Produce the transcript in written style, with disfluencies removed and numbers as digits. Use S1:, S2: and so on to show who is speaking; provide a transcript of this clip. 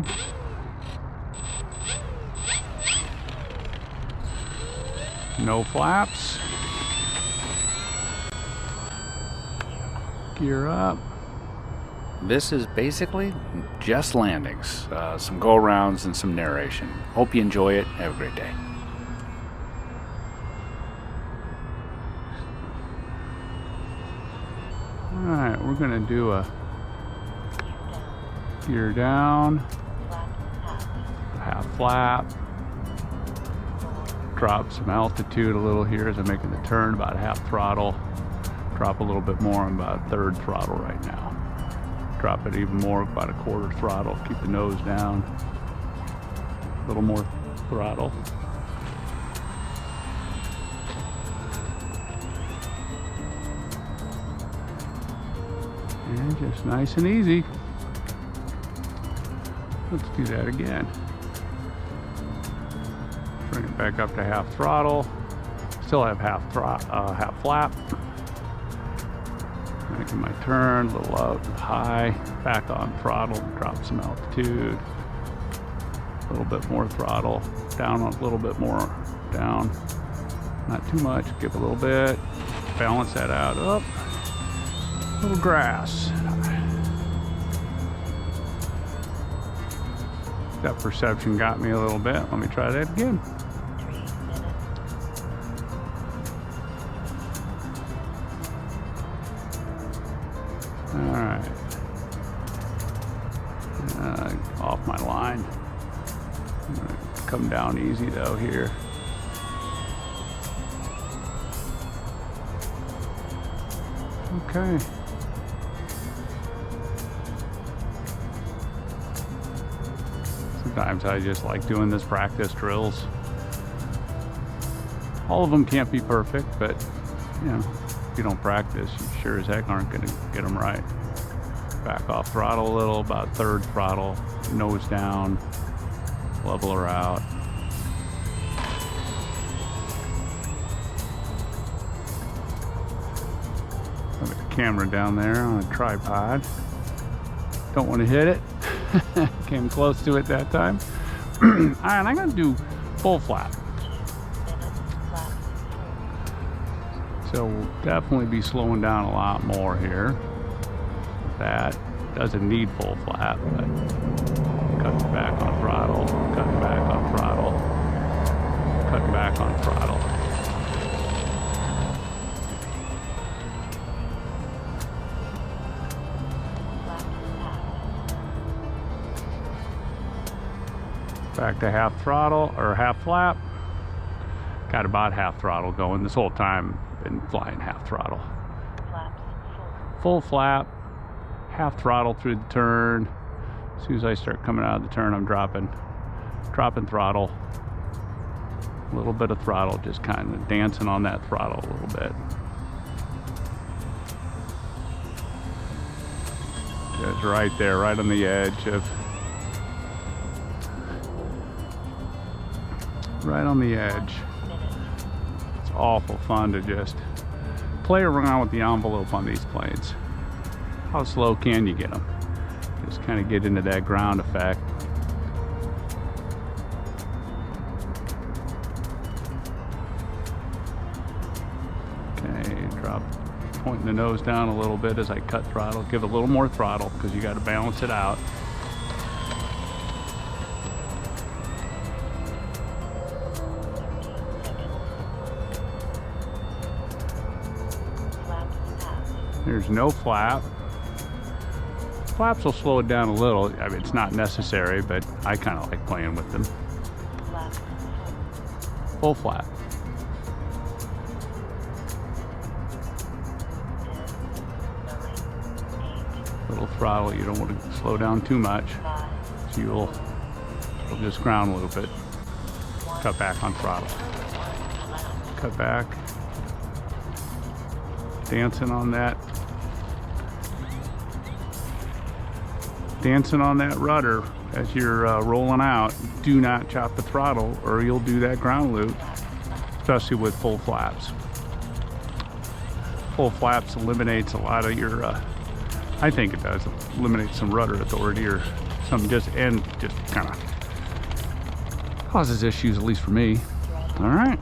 S1: down. No flaps. Gear up.
S2: This is basically just landings, some go-arounds and some narration. Hope you enjoy it. Have a great day.
S1: Alright, we're going to do a gear down, half flap, drop some altitude a little here as I'm making the turn, about half throttle, drop a little bit more, I'm about third throttle right now. Drop it even more, about a quarter throttle, keep the nose down, a little more throttle. And just nice and easy. Let's do that again. Bring it back up to half throttle. Still have half flap. Making my turn, a little out, high, back on throttle, drop some altitude. A little bit more throttle, down a little bit more, down. Not too much, give a little bit. Balance that out, up. Little grass. That perception got me a little bit. Let me try that again. Alright. Off my line. I'm gonna come down easy though here. Okay. Sometimes I just like doing this practice drills. All of them can't be perfect, but you know, if you don't practice, you sure as heck aren't going to get them right. Back off throttle a little, about third throttle, nose down, level her out. I've got the camera down there on a tripod. Don't want to hit it. Came close to it that time. And I'm going to do full flap. So we'll definitely be slowing down a lot more here. That doesn't need full flap, but cutting back on throttle, cutting back on throttle, cutting back on throttle. Back to half throttle or half flap. Got about half throttle going this whole time. Been flying half throttle. Full flap, half throttle through the turn. As soon as I start coming out of the turn, I'm dropping throttle. A little bit of throttle, just kind of dancing on that throttle a little bit. Just right there, right on the edge of. Right on the edge. It's awful fun to just play around with the envelope on these planes. How slow can you get them? Just kind of get into that ground effect. Okay, drop, pointing the nose down a little bit as I cut throttle. Give a little more throttle because you got to balance it out. There's no flap. Flaps will slow it down a little. I mean, it's not necessary, but I kind of like playing with them. Full flap. Little throttle. You don't want to slow down too much. So you'll just ground loop it. Cut back on throttle. Cut back. Dancing on that. Dancing on that rudder as you're rolling out. Do not chop the throttle or you'll do that ground loop, especially with full flaps. Full flaps eliminates a lot of your, I think it does, eliminate some rudder authority or some just kind of causes issues, at least for me. All right.